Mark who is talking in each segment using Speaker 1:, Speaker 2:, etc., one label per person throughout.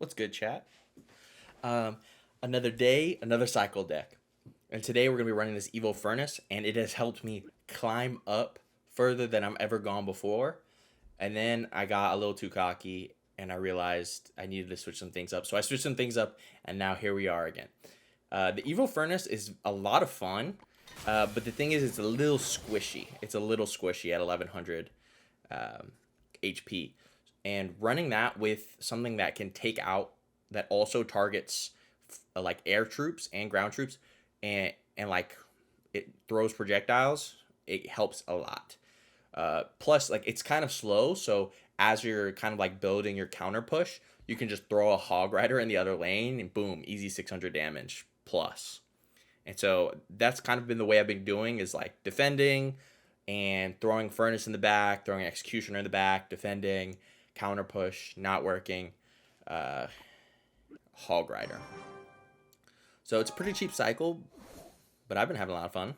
Speaker 1: What's good, chat? Um, Another day, another cycle deck. And today we're going to be running this Evo Furnace, and it has helped me climb up further than I'm ever gone before. And then I got a little too cocky, and I realized I needed to switch some things up. So I switched some things up, and now here we are again. The Evo Furnace is a lot of fun, but the thing is, it's a little squishy. It's a little squishy at 1100 HP. And running that with something that can take out, that also targets like air troops and ground troops, and like it throws projectiles, it helps a lot. Plus, like it's kind of slow, so as you're kind of like building your counter push, you can just throw a hog rider in the other lane and boom, easy 600 damage plus. And so that's kind of been the way I've been doing, is like defending and throwing furnace in the back, throwing executioner in the back, defending, counter push, not working, uh, hog rider. So it's a pretty cheap cycle, but I've been having a lot of fun.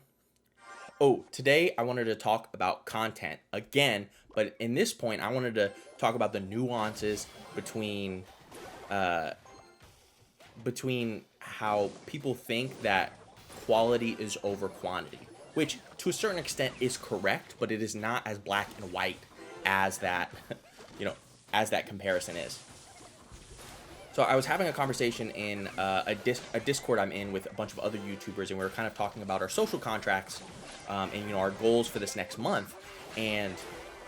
Speaker 1: Oh, today I wanted to talk about content again, but in this point I wanted to talk about the nuances uh, between how people think that quality is over quantity, which to a certain extent is correct, but it is not as black and white as that, you know, as that comparison is. So I was having a conversation in a Discord I'm in with a bunch of other YouTubers, and we were kind of talking about our social contracts, and our goals for this next month, and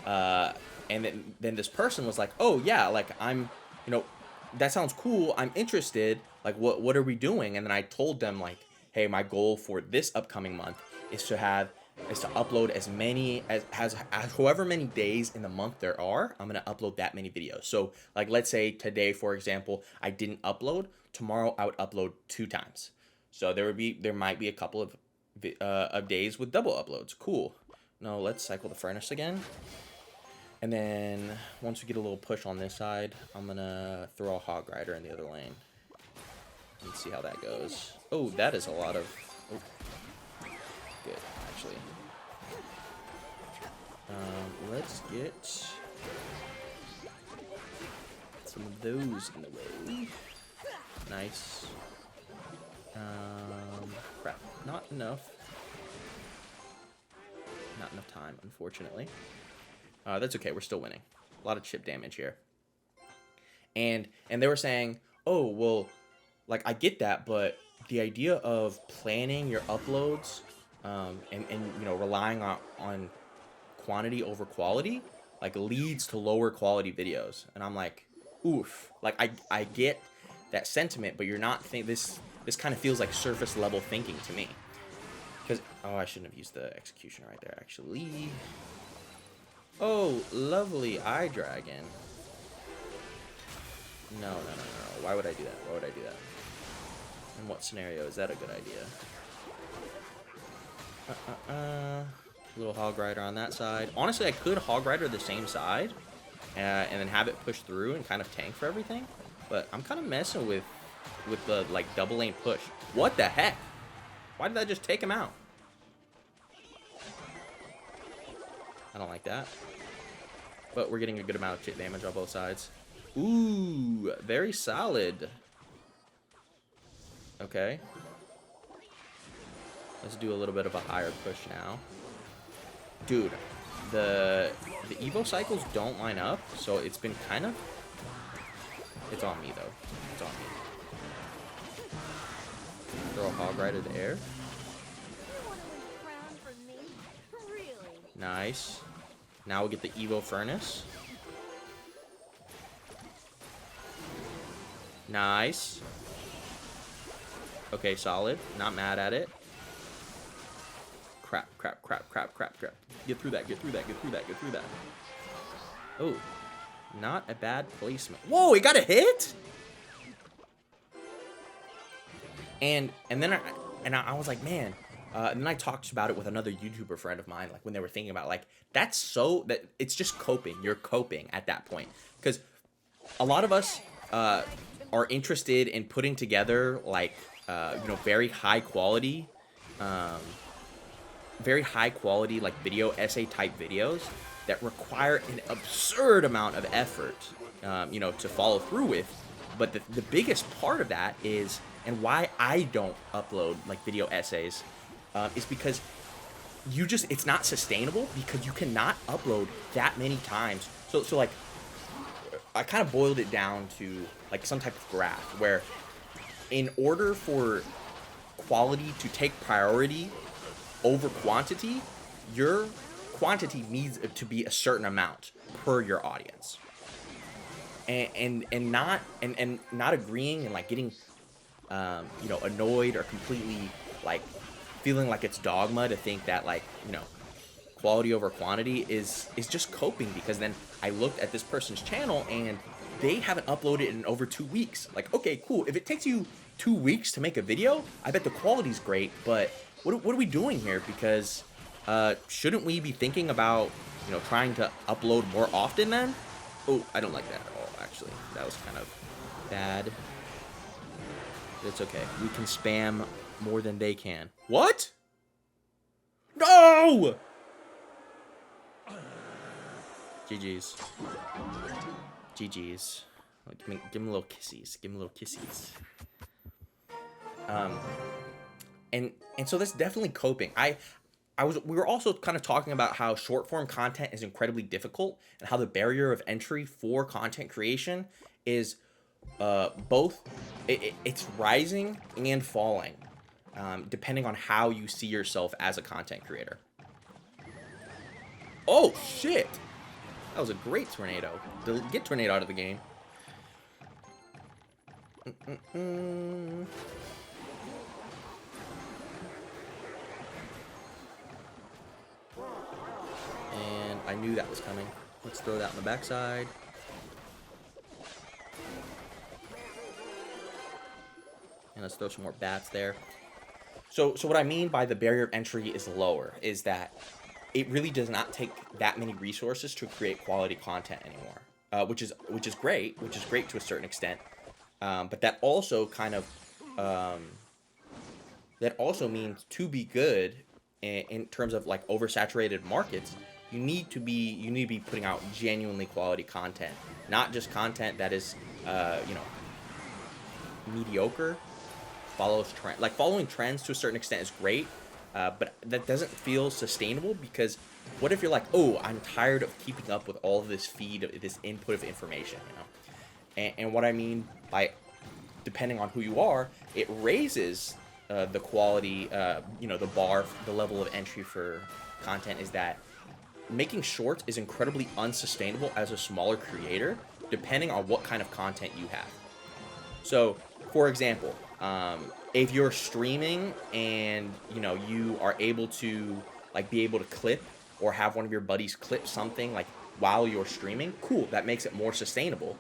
Speaker 1: then this person was like, "Oh yeah, like I'm, that sounds cool. I'm interested. Like, what are we doing?" And then I told them like, "Hey, my goal for this upcoming month is to upload as many as however many days in the month there are. I'm gonna upload that many videos. So like, let's say today, for example, I didn't upload. Tomorrow I would upload 2 times. So there might be a couple of days with double uploads. Cool. No, let's cycle the furnace again. And then once we get a little push on this side, I'm gonna throw a hog rider in the other lane. Let's see how that goes. Oh, that is a lot of. Oh, good, actually. Let's get some of those in the way. Nice. Crap. Not enough. Not enough time, unfortunately. That's okay. We're still winning. A lot of chip damage here. And they were saying, oh, well, like, I get that, but the idea of planning your uploads, and relying on quantity over quality, like, leads to lower quality videos. And I'm like, oof. Like, I get that sentiment, but you're not this kind of feels like surface level thinking to me. Because, oh, I shouldn't have used the executioner right there, actually. Oh, lovely eye dragon. No. Why would I do that? Why would I do that? In what scenario is that a good idea? Little hog rider on that side. Honestly, I could hog rider the same side, and then have it push through and kind of tank for everything. But I'm kind of messing with the like double lane push. What the heck? Why did I just take him out? I don't like that. But we're getting a good amount of chip damage on both sides. Ooh, very solid. Okay. Let's do a little bit of a higher push now. Dude, the Evo cycles don't line up, so it's been kind of... It's on me, though. It's on me. Throw a hog rider to air. Nice. Now we get the Evo Furnace. Nice. Okay, solid. Not mad at it. Crap. Get through that. Oh. Not a bad placement. Whoa, he got a hit? And then I was like, man. And then I talked about it with another YouTuber friend of mine, like when they were thinking about like, that it's just coping. You're coping at that point. Because a lot of us are interested in putting together like, very high quality like video essay type videos that require an absurd amount of effort, to follow through with. But the biggest part of that is, and why I don't upload like video essays, is because it's not sustainable, because you cannot upload that many times. So like, I kind of boiled it down to like some type of graph where, in order for quality to take priority over quantity, your quantity needs to be a certain amount per your audience. And not agreeing and like getting annoyed or completely like feeling like it's dogma to think that like, quality over quantity is just coping, because then I looked at this person's channel and they haven't uploaded in over 2 weeks. Like, okay, cool. If it takes you 2 weeks to make a video, I bet the quality's great, but what are we doing here? Because shouldn't we be thinking about, trying to upload more often then? Oh, I don't like that at all, actually. That was kind of bad. It's okay. We can spam more than they can. What? No! GG's. GG's. Give him a little kissies. Give him a little kissies. And so that's definitely coping. We were also kind of talking about how short form content is incredibly difficult, and how the barrier of entry for content creation is it's rising and falling, depending on how you see yourself as a content creator. Oh shit! That was a great tornado. Get tornado out of the game. And I knew that was coming. Let's throw that on the backside. And let's throw some more bats there. So what I mean by the barrier of entry is lower is that it really does not take that many resources to create quality content anymore, which is great to a certain extent. But that also kind of that also means, to be good in terms of like oversaturated markets, you need to be putting out genuinely quality content, not just content that is mediocre, follows trend. Like, following trends to a certain extent is great, but that doesn't feel sustainable, because what if you're like, oh, I'm tired of keeping up with all of this feed, of this input of information, and what I mean by, depending on who you are, it raises the quality, the bar, the level of entry for content, is that making shorts is incredibly unsustainable as a smaller creator, depending on what kind of content you have. So, for example, if you're streaming and, you are able to, like, be able to clip, or have one of your buddies clip something, like, while you're streaming, cool, that makes it more sustainable.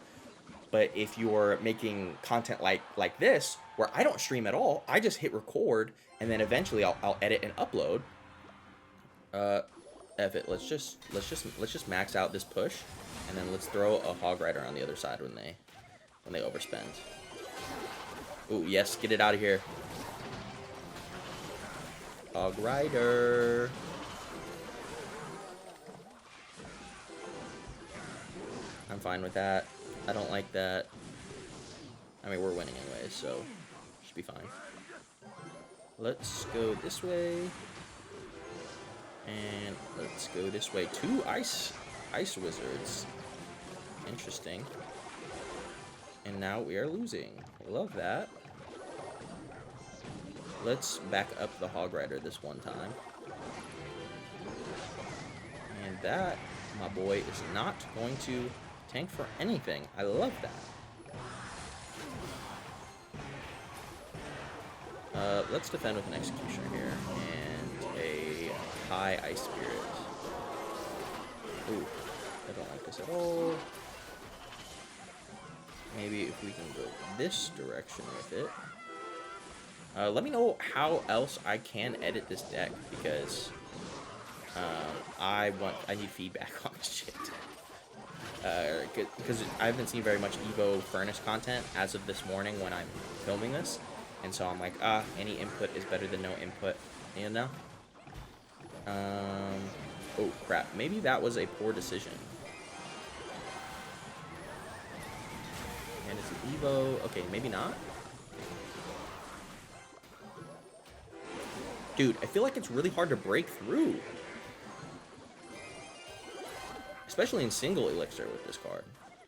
Speaker 1: But if you're making content like this, where I don't stream at all, I just hit record, and then eventually I'll edit and upload. F it. Let's just max out this push, and then let's throw a Hog Rider on the other side when they overspend. Ooh, yes, get it out of here. Hog Rider. I'm fine with that. I don't like that. I mean, we're winning anyway, so should be fine. Let's go this way. And let's go this way. 2 ice wizards. Interesting. And now we are losing. Love that. Let's back up the Hog Rider this one time. And that, my boy, is not going to tank for anything. I love that. Let's defend with an Executioner here. And a high Ice Spirit. Ooh, I don't like this at all. Maybe if we can go this direction with it. Let me know how else I can edit this deck, because I need feedback on this shit. Because I haven't seen very much Evo Furnace content as of this morning when I'm filming this, and so I'm like, any input is better than no input, Oh crap, maybe that was a poor decision. And it's an Evo. Okay, maybe not. Dude, I feel like it's really hard to break through. Especially in single elixir with this card.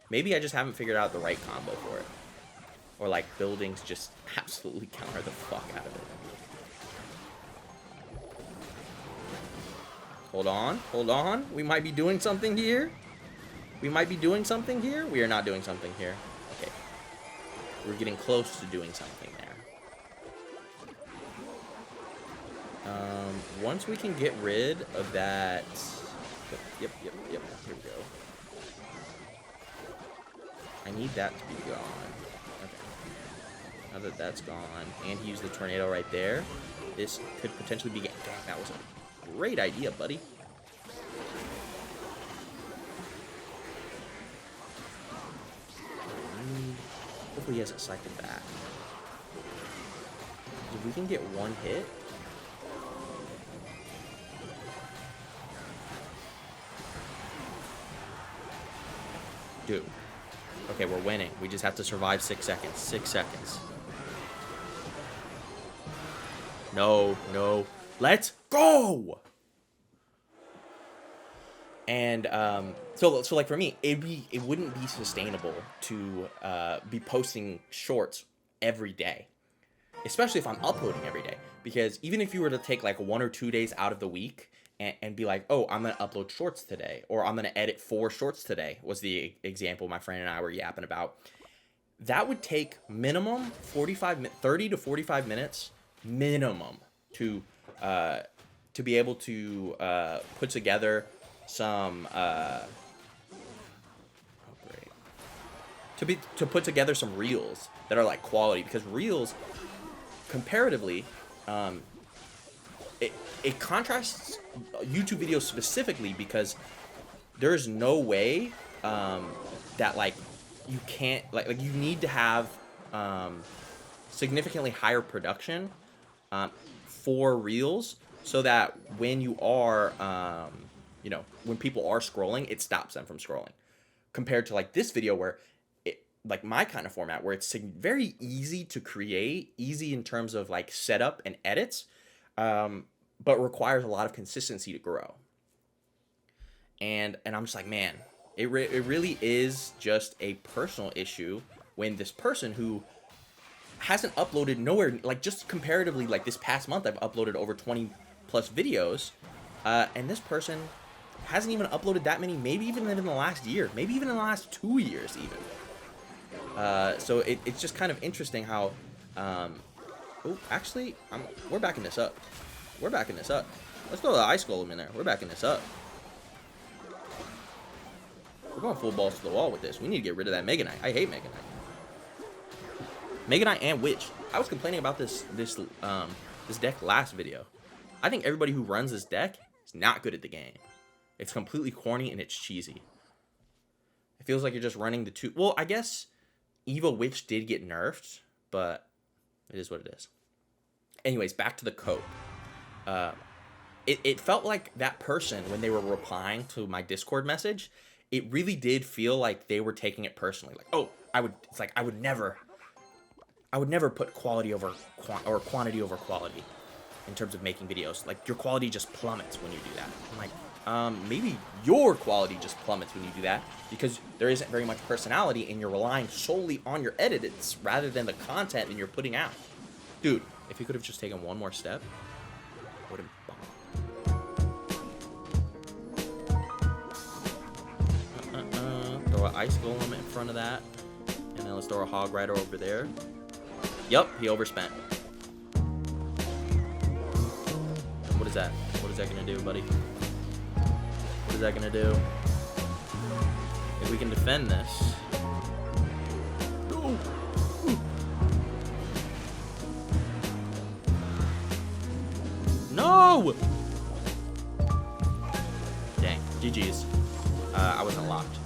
Speaker 1: Maybe I just haven't figured out the right combo for it. Or like buildings just absolutely counter the fuck out of it. Hold on, hold on. We might be doing something here. We might be doing something here. We are not doing something here. Okay. We're getting close to doing something there. Once we can get rid of that... Yep. Here we go. I need that to be gone. Okay. Now that that's gone, and he used the tornado right there, this could potentially be... Dang, that was a great idea, buddy. Hopefully he hasn't cycled back. If we can get one hit... Dude. Okay, we're winning. We just have to survive 6 seconds. 6 seconds. No. Let's go! And, so like for me, it wouldn't be sustainable to be posting shorts every day. Especially if I'm uploading every day. Because even if you were to take like 1 or 2 days out of the week and be like, oh, I'm going to upload shorts today, or I'm going to edit 4 shorts today, was the example my friend and I were yapping about. That would take minimum 30 to 45 minutes minimum to be able to put together some to put together some reels that are like quality, because reels comparatively it contrasts YouTube videos specifically, because there's no way that like you can't like you need to have significantly higher production for reels, so that when you are when people are scrolling, it stops them from scrolling, compared to like this video where it, like my kind of format, where it's very easy to create, easy in terms of like setup and edits, but requires a lot of consistency to grow. And I'm just like, man, it really is just a personal issue when this person who hasn't uploaded nowhere, like just comparatively, like this past month I've uploaded over 20 plus videos, and this person hasn't even uploaded that many, maybe even in the last year, maybe even in the last 2 years even. So it's just kind of interesting how, oh, actually, we're backing this up. We're backing this up. Let's throw the Ice Golem in there. We're backing this up. We're going full balls to the wall with this. We need to get rid of that Mega Knight. I hate Mega Knight. Mega Knight and Witch. I was complaining about this deck last video. I think everybody who runs this deck is not good at the game. It's completely corny and it's cheesy. It feels like you're just running the two... Well, I guess Evo Witch did get nerfed, but it is what it is. Anyways, back to the cope. It felt like that person, when they were replying to my Discord message, it really did feel like they were taking it personally. Like, oh, it's like, I would never put quality over quantity over quality in terms of making videos. Like, your quality just plummets when you do that. I'm like, maybe your quality just plummets when you do that, because there isn't very much personality and you're relying solely on your edits rather than the content that you're putting out. Dude, if you could have just taken one more step, would have bombed. Throw an Ice Golem in front of that, and then let's throw a Hog Rider over there. Yep, he overspent. What is that? What is that gonna do, buddy? What is that gonna do? If we can defend this. No! Dang, GG's. I wasn't locked.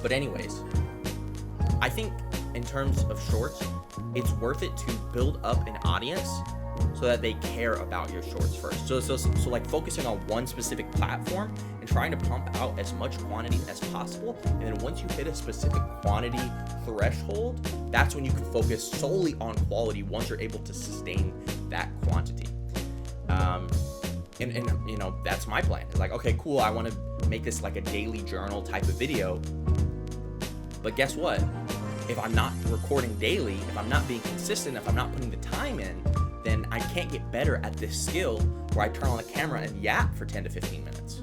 Speaker 1: But anyways, I think in terms of shorts, it's worth it to build up an audience so that they care about your shorts first. So like focusing on one specific platform and trying to pump out as much quantity as possible. And then once you hit a specific quantity threshold, that's when you can focus solely on quality once you're able to sustain that quantity. And you know, that's my plan. It's like, okay, cool, I want to make this like a daily journal type of video. But guess what? If I'm not recording daily, if I'm not being consistent, if I'm not putting the time in, then I can't get better at this skill where I turn on the camera and yap for 10 to 15 minutes.